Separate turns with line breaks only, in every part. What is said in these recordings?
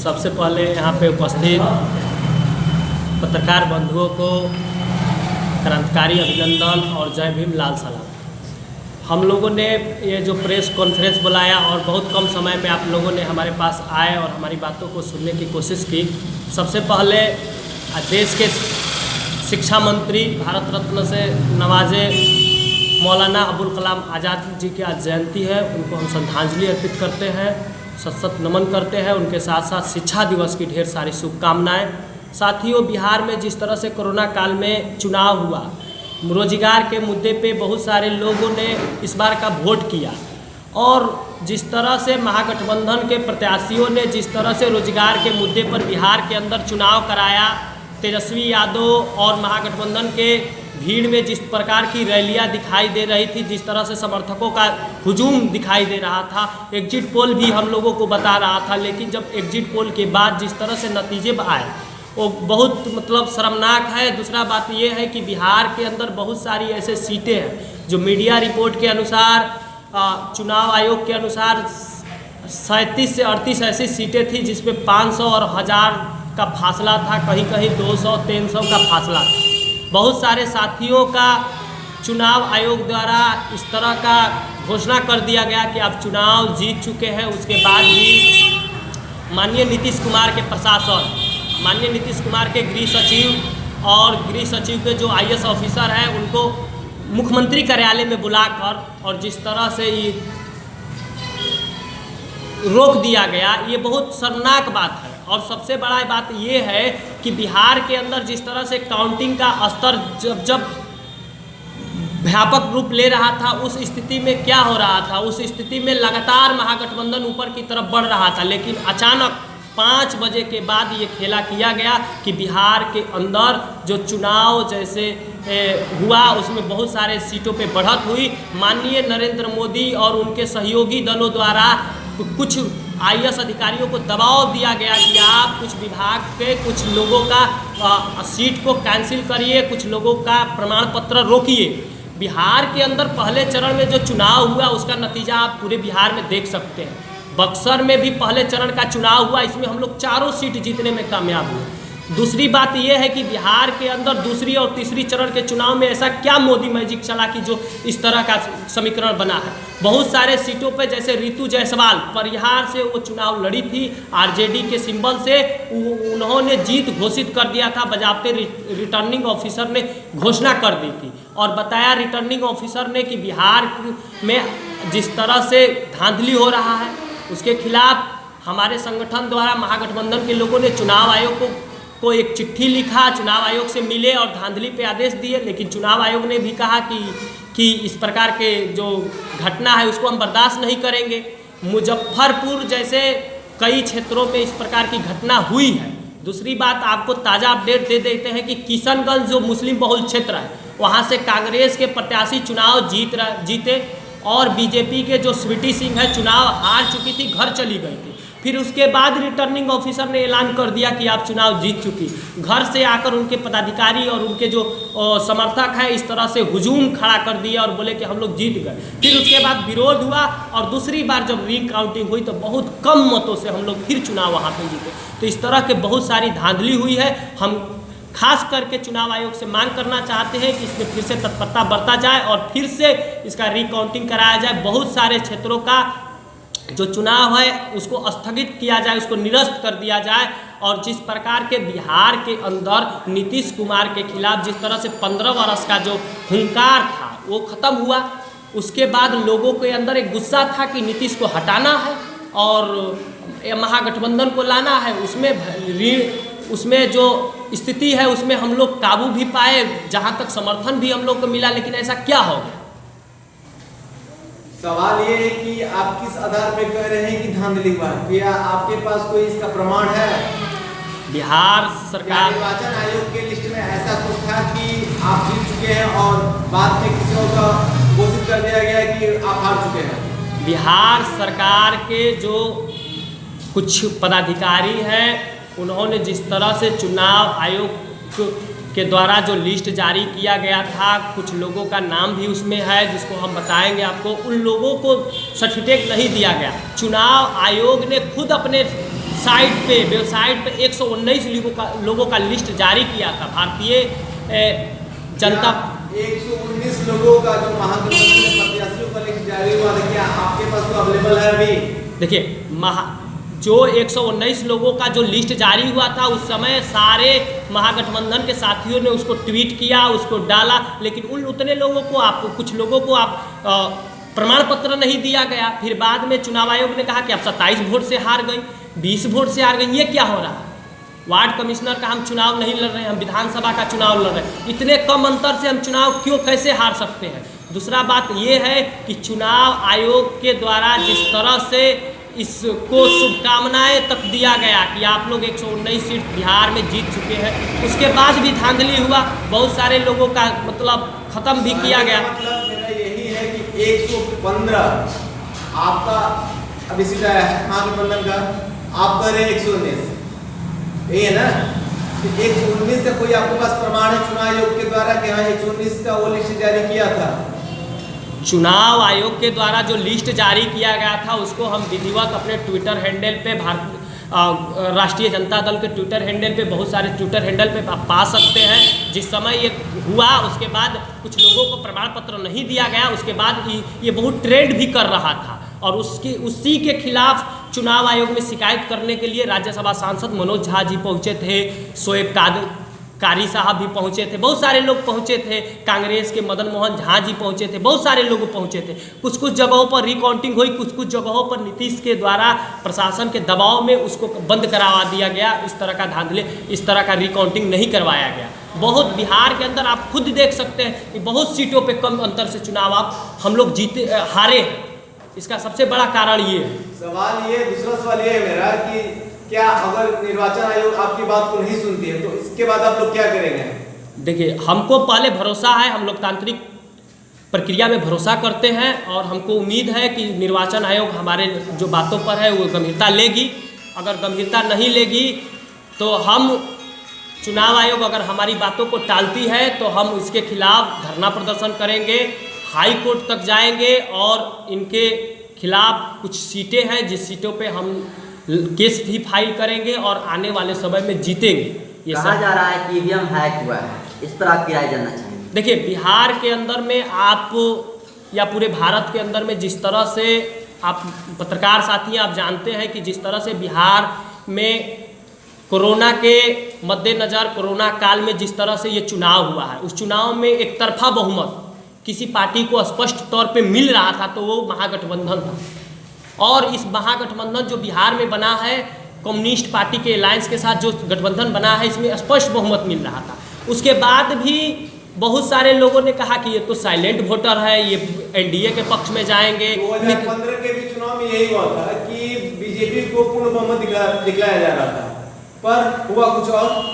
सबसे पहले यहाँ पे उपस्थित पत्रकार बंधुओं को क्रांतिकारी अभिनंदन और जय भीम लाल सलाम। हम लोगों ने ये जो प्रेस कॉन्फ्रेंस बुलाया और बहुत कम समय में आप लोगों ने हमारे पास आए और हमारी बातों को सुनने की कोशिश की। सबसे पहले देश के शिक्षा मंत्री, भारत रत्न से नवाजे मौलाना अबुल कलाम आज़ाद जी की आज जयंती है, उनको हम श्रद्धांजलि अर्पित करते हैं, सत नमन करते हैं। उनके साथ साथ शिक्षा दिवस की ढेर सारी शुभकामनाएं। साथियों, बिहार में जिस तरह से कोरोना काल में चुनाव हुआ, रोजगार के मुद्दे पे बहुत सारे लोगों ने इस बार का वोट किया और जिस तरह से महागठबंधन के प्रत्याशियों ने जिस तरह से रोजगार के मुद्दे पर बिहार के अंदर चुनाव कराया, तेजस्वी यादव और महागठबंधन के भीड़ में जिस प्रकार की रैलियां दिखाई दे रही थी, जिस तरह से समर्थकों का हुजूम दिखाई दे रहा था, एग्जिट पोल भी हम लोगों को बता रहा था। लेकिन जब एग्जिट पोल के बाद जिस तरह से नतीजे आए वो बहुत शर्मनाक है। दूसरा बात ये है कि बिहार के अंदर बहुत सारी ऐसे सीटें हैं जो मीडिया रिपोर्ट के अनुसार, चुनाव आयोग के अनुसार 37 से 38 ऐसी सीटें थी जिसमें 500 और 1000 का फासला था, कहीं कहीं 200-300 का फासला था। बहुत सारे साथियों का चुनाव आयोग द्वारा इस तरह का घोषणा कर दिया गया कि आप चुनाव जीत चुके हैं। उसके बाद भी माननीय नीतीश कुमार के प्रशासन, माननीय नीतीश कुमार के गृह सचिव और गृह सचिव के जो IAS ऑफिसर हैं उनको मुख्यमंत्री कार्यालय में बुलाकर और जिस तरह से ये रोक दिया गया, ये बहुत शर्मनाक बात है। और सबसे बड़ा बात ये है कि बिहार के अंदर जिस तरह से काउंटिंग का स्तर जब व्यापक रूप ले रहा था, उस स्थिति में क्या हो रहा था, उस स्थिति में लगातार महागठबंधन ऊपर की तरफ बढ़ रहा था। लेकिन अचानक 5 बजे के बाद ये खेला किया गया कि बिहार के अंदर जो चुनाव जैसे हुआ उसमें बहुत सारे सीटों पे बढ़त हुई। माननीय नरेंद्र मोदी और उनके सहयोगी दलों द्वारा कुछ IAS अधिकारियों को दबाव दिया गया कि आप कुछ विभाग के कुछ लोगों का सीट को कैंसिल करिए, कुछ लोगों का प्रमाण पत्र रोकिए। बिहार के अंदर पहले चरण में जो चुनाव हुआ उसका नतीजा आप पूरे बिहार में देख सकते हैं। बक्सर में भी पहले चरण का चुनाव हुआ, इसमें हम लोग 4 सीट जीतने में कामयाब हुए। दूसरी बात यह है कि बिहार के अंदर दूसरी और तीसरी चरण के चुनाव में ऐसा क्या मोदी मैजिक चला कि जो इस तरह का समीकरण बना है। बहुत सारे सीटों पे जैसे रितु जायसवाल परिहार से वो चुनाव लड़ी थी, RJD के सिंबल से उन्होंने जीत घोषित कर दिया था। बजाबते रिटर्निंग ऑफिसर ने घोषणा कर दी थी और बताया रिटर्निंग ऑफिसर ने कि बिहार में जिस तरह से धांधली हो रहा है उसके खिलाफ हमारे संगठन द्वारा महागठबंधन के लोगों ने चुनाव आयोग को एक चिट्ठी लिखा, चुनाव आयोग से मिले और धांधली पे आदेश दिए। लेकिन चुनाव आयोग ने भी कहा कि इस प्रकार के जो घटना है उसको हम बर्दाश्त नहीं करेंगे। मुजफ्फरपुर जैसे कई क्षेत्रों में इस प्रकार की घटना हुई है। दूसरी बात आपको ताज़ा अपडेट दे देते हैं कि किशनगंज जो मुस्लिम बहुल क्षेत्र है वहाँ से कांग्रेस के प्रत्याशी चुनाव जीते और बीजेपी के जो स्वीटी सिंह है चुनाव हार चुकी थी, घर चली गई थी। फिर उसके बाद रिटर्निंग ऑफिसर ने ऐलान कर दिया कि आप चुनाव जीत चुकी। घर से आकर उनके पदाधिकारी और उनके जो समर्थक हैं इस तरह से हुजूम खड़ा कर दिया और बोले कि हम लोग जीत गए। फिर उसके बाद विरोध हुआ और दूसरी बार जब रीकाउंटिंग हुई तो बहुत कम मतों से हम लोग फिर चुनाव वहाँ पर जीते। तो इस तरह के बहुत सारी धांधली हुई है। हम खास करके चुनाव आयोग से मांग करना चाहते हैं कि इसमें फिर से तत्परता बरता जाए और फिर से इसका रिकाउंटिंग कराया जाए। बहुत सारे क्षेत्रों का जो चुनाव है उसको स्थगित किया जाए, उसको निरस्त कर दिया जाए। और जिस प्रकार के बिहार के अंदर नीतीश कुमार के खिलाफ जिस तरह से 15 वर्ष का जो हुंकार था वो ख़त्म हुआ, उसके बाद लोगों के अंदर एक गुस्सा था कि नीतीश को हटाना है और महागठबंधन को लाना है। उसमें जो स्थिति है उसमें हम लोग काबू भी पाए, जहाँ तक समर्थन भी हम लोग को मिला। लेकिन ऐसा क्या हो गया?
सवाल ये है कि आप किस आधार पे कह रहे हैं कि धांधली हुआ? क्या आपके पास कोई इसका प्रमाण है?
बिहार सरकार
निर्वाचन आयोग के लिस्ट में ऐसा कुछ था कि आप जीत चुके हैं और बाद में किसी को घोषित कर दिया गया कि आप हार चुके हैं?
बिहार सरकार के जो कुछ पदाधिकारी हैं उन्होंने जिस तरह से चुनाव आयोग के द्वारा जो लिस्ट जारी किया गया था, कुछ लोगों का नाम भी उसमें है जिसको हम बताएंगे आपको। उन लोगों को सर्टिफिकेट नहीं दिया गया। चुनाव आयोग ने खुद अपने वेबसाइट पे 119 लोगों का लिस्ट जारी किया था भारतीय जनता।
119 लोगों का जो महागठबंधन के प्रत्याशियों का लिस्ट जारी हुआ था, क्या आपके पास तो अवेलेबल है अभी?
देखिए जो 119 लोगों का जो लिस्ट जारी हुआ था उस समय सारे महागठबंधन के साथियों ने उसको ट्वीट किया, उसको डाला, लेकिन उतने लोगों को कुछ लोगों को प्रमाण पत्र नहीं दिया गया। फिर बाद में चुनाव आयोग ने कहा कि आप 27 वोट से हार गई, 20 वोट से हार गई, ये क्या हो रहा है? वार्ड कमिश्नर का हम चुनाव नहीं लड़ रहे हैं, हम विधानसभा का चुनाव लड़ रहे हैं, इतने कम अंतर से हम चुनाव कैसे हार सकते हैं? दूसरा बात ये है कि चुनाव आयोग के द्वारा जिस तरह से इसको शुभकामनाएं तक दिया गया कि आप लोग 119 सीट बिहार में जीत चुके हैं, उसके बाद भी धांधली हुआ, बहुत सारे लोगों का मतलब खत्म भी किया गया।
मतलब मेरा यही है कि 115 आपका अभी सीटा है महागठबंधन का, आप कह रहे हैं 119, यही है ना? 119 का कोई आपके पास प्रमाण है चुनाव आयोग के द्वारा कि हाँ 119 का वो लिस्ट जारी किया था?
चुनाव आयोग के द्वारा जो लिस्ट जारी किया गया था उसको हम विधिवत अपने ट्विटर हैंडल पे राष्ट्रीय जनता दल के ट्विटर हैंडल पे, बहुत सारे ट्विटर हैंडल पे आप पा सकते हैं। जिस समय ये हुआ उसके बाद कुछ लोगों को प्रमाण पत्र नहीं दिया गया, उसके बाद ये बहुत ट्रेंड भी कर रहा था और उसी के खिलाफ चुनाव आयोग में शिकायत करने के लिए राज्यसभा सांसद मनोज झा जी पहुँचे थे, शोएब कारी साहब भी पहुंचे थे, बहुत सारे लोग पहुंचे थे, कांग्रेस के मदन मोहन झा जी पहुंचे थे, बहुत सारे लोग पहुंचे थे। कुछ जगहों पर रिकाउंटिंग हुई, कुछ जगहों पर नीतीश के द्वारा प्रशासन के दबाव में उसको बंद करवा दिया गया। इस तरह का धांधले, इस तरह का रिकाउंटिंग नहीं करवाया गया। बहुत बिहार के अंदर आप खुद देख सकते हैं कि बहुत सीटों पर कम अंतर से चुनाव हम लोग हारे हैं। इसका सबसे बड़ा कारण ये है।
दूसरा सवाल ये है मेरा कि क्या अगर निर्वाचन आयोग आपकी बात को नहीं सुनती है तो इसके बाद आप लोग क्या करेंगे? देखिए,
हमको पहले भरोसा है, हम लोकतांत्रिक प्रक्रिया में भरोसा करते हैं और हमको उम्मीद है कि निर्वाचन आयोग हमारे जो बातों पर है वो गंभीरता लेगी। अगर गंभीरता नहीं लेगी तो हम चुनाव आयोग अगर हमारी बातों को टालती है तो हम इसके खिलाफ धरना प्रदर्शन करेंगे, हाई कोर्ट तक जाएंगे और इनके खिलाफ कुछ सीटें हैं जिस सीटों पे हम केस भी फाइल करेंगे और आने वाले समय में जीतेंगे।
ये कहा जा रहा है कि ईवीएम हैक हुआ है, इस पर आपकी राय जानना चाहेंगे?
देखिए, बिहार के अंदर में आप या पूरे भारत के अंदर में जिस तरह से आप पत्रकार साथी आप जानते हैं कि जिस तरह से बिहार में कोरोना के मद्देनज़र, कोरोना काल में जिस तरह से ये चुनाव हुआ है, उस चुनाव में एक तरफा बहुमत किसी पार्टी को स्पष्ट तौर पे मिल रहा था तो वो महागठबंधन था। और इस महागठबंधन जो बिहार में बना है कम्युनिस्ट पार्टी के अलायंस के साथ जो गठबंधन बना है, इसमें स्पष्ट बहुमत मिल रहा था। उसके बाद भी बहुत सारे लोगों ने कहा कि ये तो साइलेंट वोटर है, ये एनडीए के पक्ष में जाएंगे।
2015 के भी चुनाव में यही हुआ था कि बीजेपी को पूर्ण बहुमत दिखलाया जा रहा था, पर हुआ कुछ और।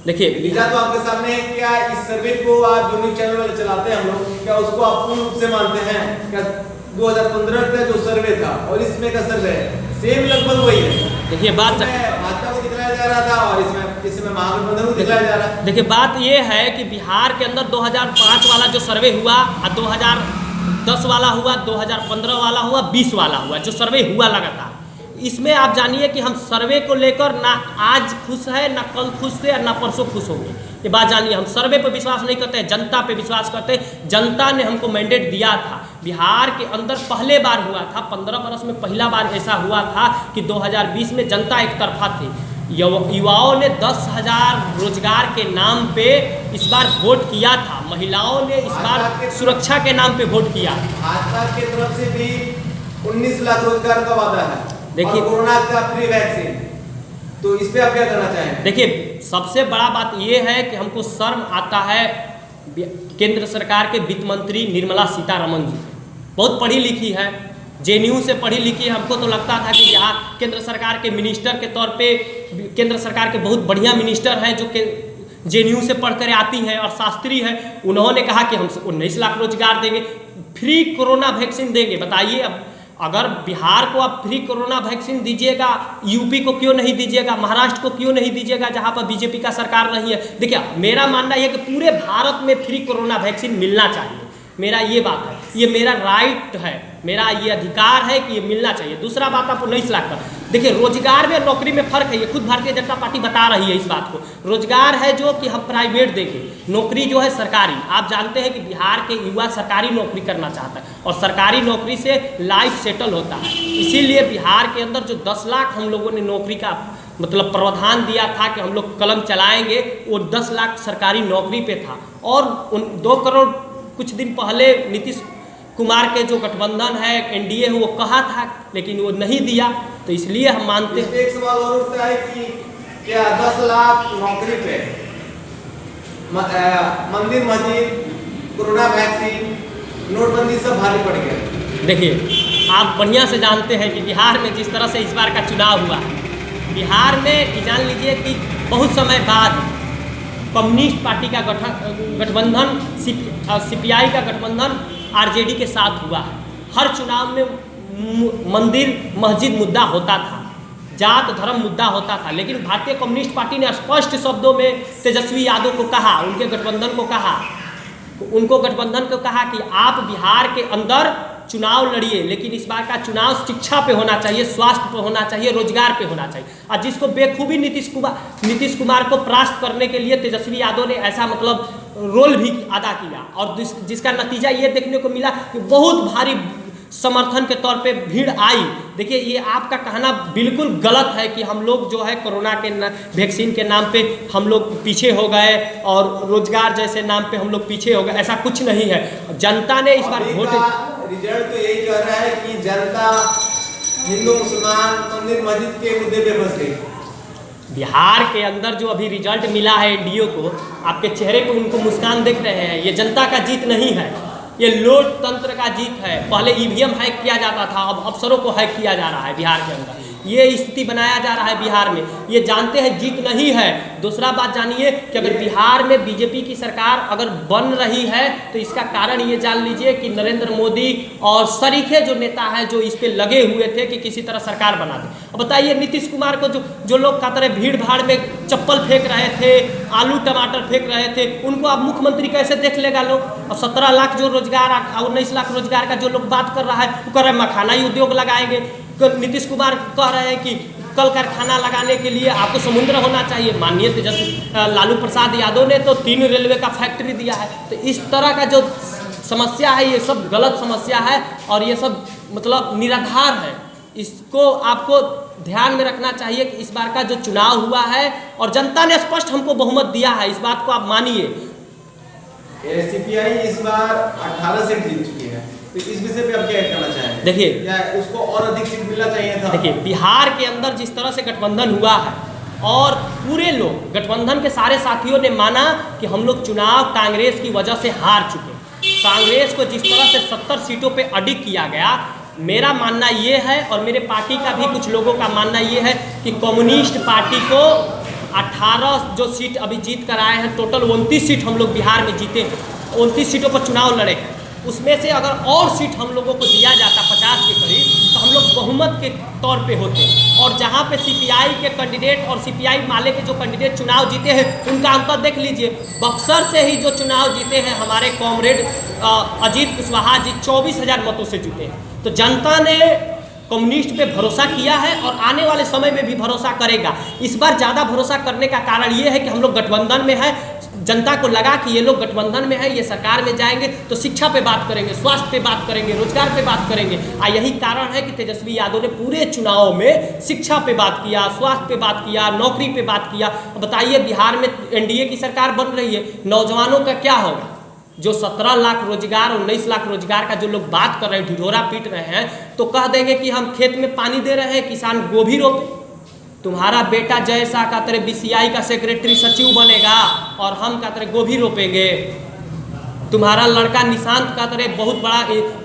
देखिए,
तो आपके सामने है। क्या इस सर्वे को आप जो न्यूज चैनल वाले चलाते हैं हम लोग, क्या उसको आप पूर्ण रूप से मानते हैं? क्या 2015 का जो सर्वे था और इसमें का सर्वे सेम लगभग वही है?
देखिए, बात
भाजपा को दिखलाया जा रहा था और इसमें महागठबंधन को दिखलाया जा रहा है।
देखिए, बात ये है कि बिहार के अंदर 2005 वाला जो सर्वे हुआ, 2010 वाला हुआ, 2015 वाला हुआ, 20 वाला हुआ, जो सर्वे हुआ लगातार, इसमें आप जानिए कि हम सर्वे को लेकर ना आज खुश है, ना कल खुश थे, ना परसों खुश होंगे। ये बात जानिए, हम सर्वे पर विश्वास नहीं करते हैं, जनता पे विश्वास करते हैं। जनता ने हमको मैंडेट दिया था। बिहार के अंदर पहले बार हुआ था, 15 बरस में पहला बार ऐसा हुआ था कि 2020 में जनता एक तरफा थी। युवाओं ने 10,000 रोजगार के नाम पे इस बार वोट किया था। महिलाओं ने इस बार सुरक्षा के नाम पे वोट किया।
भाजपा की तरफ से भी 19 लाख रोजगार का वादा है।
देखिए,
कोरोना का फ्री वैक्सीन, तो इस पे आप क्या करना चाहेंगे?
देखिए, सबसे बड़ा बात यह है कि हमको शर्म आता है केंद्र सरकार के वित्त मंत्री निर्मला सीतारमण जी, बहुत पढ़ी लिखी है, जेएनयू से पढ़ी लिखी है। हमको तो लगता था कि यहाँ केंद्र सरकार के मिनिस्टर के तौर पे केंद्र सरकार के बहुत बढ़िया मिनिस्टर हैं जो जेएनयू से पढ़ कर आती हैं और शास्त्री हैं। उन्होंने कहा कि हम 19 लाख रोजगार देंगे, फ्री कोरोना वैक्सीन देंगे। बताइए, अब अगर बिहार को आप फ्री कोरोना वैक्सीन दीजिएगा, यूपी को क्यों नहीं दीजिएगा, महाराष्ट्र को क्यों नहीं दीजिएगा जहां पर बीजेपी का सरकार नहीं है? देखिए, मेरा मानना यह है कि पूरे भारत में फ्री कोरोना वैक्सीन मिलना चाहिए। मेरा ये बात है, ये मेरा राइट है, मेरा ये अधिकार है कि ये मिलना चाहिए। दूसरा बात आप 19 लाख का देखिए, रोजगार में और नौकरी में फ़र्क है, ये खुद भारतीय जनता पार्टी बता रही है इस बात को। रोजगार है जो कि हम प्राइवेट देंगे, नौकरी जो है सरकारी। आप जानते हैं कि बिहार के युवा सरकारी नौकरी करना चाहता है और सरकारी नौकरी से लाइफ सेटल होता है। इसीलिए बिहार के अंदर जो 10 लाख हम लोगों ने नौकरी का मतलब प्रावधान दिया था कि हम लोग कलम चलाएंगे, वो 10 लाख सरकारी नौकरी पे था। और उन 2 करोड़ कुछ दिन पहले नीतीश कुमार के जो गठबंधन है, एनडीए है, वो कहा था, लेकिन वो नहीं दिया। तो इसलिए हम मानते हैं।
एक सवाल और उठता है कि क्या 10 लाख नौकरी पे मंदिर मस्जिद, कोरोना वैक्सीन, नोटबंदी सब भारी पड़ गया?
देखिए, आप बढ़िया से जानते हैं कि बिहार में जिस तरह से इस बार का चुनाव हुआ है, बिहार में जान लीजिए कि बहुत समय बाद कम्युनिस्ट पार्टी का गठबंधन, सीपीआई का गठबंधन आरजेडी के साथ हुआ है। हर चुनाव में मंदिर मस्जिद मुद्दा होता था, जात धर्म मुद्दा होता था, लेकिन भारतीय कम्युनिस्ट पार्टी ने स्पष्ट शब्दों में तेजस्वी यादव को कहा, उनके गठबंधन को कहा, कि आप बिहार के अंदर चुनाव लड़िए, लेकिन इस बार का चुनाव शिक्षा पे होना चाहिए, स्वास्थ्य पे होना चाहिए, रोजगार पे होना चाहिए। और जिसको बेखूबी नीतीश कुमार को परास्त करने के लिए तेजस्वी यादव ने ऐसा मतलब रोल भी अदा किया, और जिसका नतीजा ये देखने को मिला कि बहुत भारी समर्थन के तौर पे भीड़ आई। देखिए, ये आपका कहना बिल्कुल गलत है कि हम लोग जो है कोरोना के वैक्सीन के नाम पे हम लोग पीछे हो गए और रोजगार जैसे नाम पे हम लोग पीछे हो गए, ऐसा कुछ नहीं है। जनता ने इस बार वोट,
रिजल्ट तो यही कह रहा है कि जनता हिंदू मुसलमान मंदिर मस्जिद के मुद्दे पे फंस गई।
बिहार के अंदर जो अभी रिजल्ट मिला है एनडीए को, आपके चेहरे पे उनको मुस्कान देख रहे हैं, ये जनता का जीत नहीं है, ये लोकतंत्र का जीत है। पहले ईवीएम हैक किया जाता था, अब अफसरों को हैक किया जा रहा है बिहार के अंदर। ये स्थिति बनाया जा रहा है बिहार में, ये जानते हैं जीत नहीं है। दूसरा बात जानिए कि अगर बिहार में बीजेपी की सरकार अगर बन रही है तो इसका कारण ये जान लीजिए कि नरेंद्र मोदी और सरीखे जो नेता हैं जो इस पे लगे हुए थे कि किसी तरह सरकार बना दे। अब बताइए, नीतीश कुमार को जो लोग का तरह भीड़ भाड़ में चप्पल फेंक रहे थे, आलू टमाटर फेंक रहे थे, उनको अब मुख्यमंत्री कैसे देख लेगा लोग? और 17 लाख जो रोजगार, 19 लाख रोजगार का जो लोग बात कर रहा है, वो कह रहे हैं मखाना उद्योग लगाएंगे। नीतीश कुमार कह रहे हैं कि कल कारखाना लगाने के लिए आपको समुद्र होना चाहिए। माननीय तेजस्वी लालू प्रसाद यादव ने तो 3 रेलवे का फैक्ट्री दिया है। तो इस तरह का जो समस्या है, ये सब गलत समस्या है और ये सब मतलब निराधार है। इसको आपको ध्यान में रखना चाहिए कि इस बार का जो चुनाव हुआ है और जनता ने स्पष्ट हमको बहुमत दिया है, इस बात को आप मानिए।
सीपीआई इस बार 18 सीट जीत चुकी है, तो इस विषय पे आप क्या कहना चाहेंगे?
देखिए,
क्या उसको और अधिक सीट मिलना चाहिए था?
देखिए, बिहार के अंदर जिस तरह से गठबंधन हुआ है और पूरे लोग गठबंधन के सारे साथियों ने माना कि हम लोग चुनाव कांग्रेस की वजह से हार चुके। कांग्रेस को जिस तरह से 70 सीटों पे अडिग किया गया, मेरा मानना ये है और मेरे पार्टी का भी कुछ लोगों का मानना ये है कि कम्युनिस्ट पार्टी को 18 जो सीट अभी जीत कर आए हैं, टोटल 29 सीट हम लोग बिहार में जीते हैं, 29 सीटों पर चुनाव लड़े हैं। उसमें से अगर और सीट हम लोगों को दिया जाता 50 के करीब, तो हम लोग बहुमत के तौर पे होते। और जहाँ पे सीपीआई के कैंडिडेट और सीपीआई माले के जो कैंडिडेट चुनाव जीते हैं, उनका अंतर देख लीजिए। बक्सर से ही जो चुनाव जीते हैं हमारे कॉमरेड अजीत कुशवाहा जी 24,000 मतों से जीते हैं। तो जनता ने कम्युनिस्ट पे भरोसा किया है और आने वाले समय में भी भरोसा करेगा। इस बार ज़्यादा भरोसा करने का कारण ये है कि हम लोग गठबंधन में है। जनता को लगा कि ये लोग गठबंधन में है, ये सरकार में जाएंगे तो शिक्षा पे बात करेंगे, स्वास्थ्य पे बात करेंगे, रोजगार पे बात करेंगे। यही कारण है कि तेजस्वी यादव ने पूरे चुनाव में शिक्षा पे बात किया, स्वास्थ्य पे बात किया, नौकरी पे बात किया। बताइए, बिहार में एनडीए की सरकार बन रही है, नौजवानों का क्या होगा? जो 17 लाख रोजगार और 19 लाख रोजगार का जो लोग बात कर रहे हैं, ढिढोरा पीट रहे हैं, तो कह देंगे कि हम खेत में पानी दे रहे हैं, किसान गोभी रोपे। तुम्हारा बेटा जैसा का तरह बीसीआई का सेक्रेटरी सचिव बनेगा और हम का तरह गोभी रोपेंगे। तुम्हारा लड़का निशांत का तरह बहुत बड़ा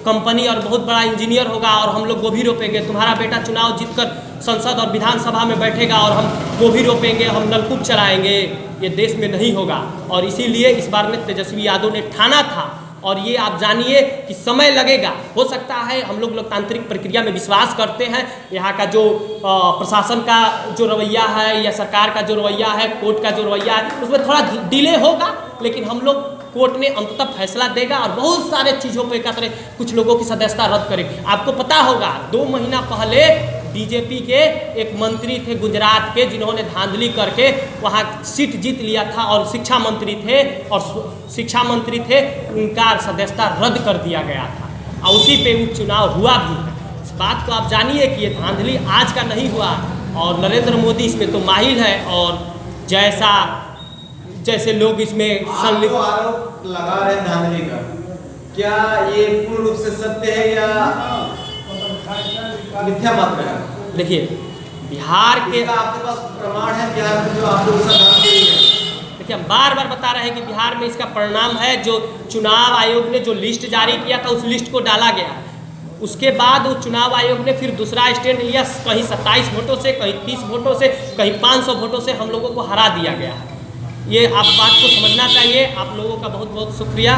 कंपनी और बहुत बड़ा इंजीनियर होगा और हम लोग गोभी रोपेंगे। तुम्हारा बेटा चुनाव जीतकर संसद और विधानसभा में बैठेगा और हम गोभी रोपेंगे, हम नलकूप चलाएंगे। ये देश में नहीं होगा और इसीलिए इस बार में तेजस्वी यादव ने ठाना था। और ये आप जानिए कि समय लगेगा, हो सकता है। हम लोग लोकतांत्रिक प्रक्रिया में विश्वास करते हैं। यहाँ का जो प्रशासन का जो रवैया है या सरकार का जो रवैया है, कोर्ट का जो रवैया है, उसमें थोड़ा डिले होगा, लेकिन हम लोग कोर्ट ने अंततः फैसला देगा और बहुत सारे चीज़ों पर एकत्र कुछ लोगों की सदस्यता रद्द करेगी। आपको पता होगा 2 महीना पहले बीजेपी के एक मंत्री थे गुजरात के, जिन्होंने धांधली करके वहाँ सीट जीत लिया था और शिक्षा मंत्री थे, उनका सदस्यता रद्द कर दिया गया था और उसी पे उपचुनाव हुआ भी है। इस बात को आप जानिए कि ये धांधली आज का नहीं हुआ और नरेंद्र मोदी इसमें तो माहिर है और जैसे लोग इसमें
जो आरोप लगा रहे हैं धांधली का, क्या ये पूर्ण रूप से सत्य है या मिथ्या मात्र है?
देखिए बिहार के
आपके पास प्रमाण है बिहार में जो आप लोग धांधली है?
देखिए हम बार बार बता रहे हैं कि बिहार में इसका परिणाम है जो चुनाव आयोग ने जो लिस्ट जारी किया था उस लिस्ट को डाला गया। उसके बाद वो चुनाव आयोग ने फिर दूसरा स्टैंड लिया, कहीं 27 वोटों से, कहीं 30 वोटों से, कहीं 500 वोटों से हम लोगों को हरा दिया गया। ये आप बात को समझना चाहिए। आप लोगों का बहुत बहुत शुक्रिया।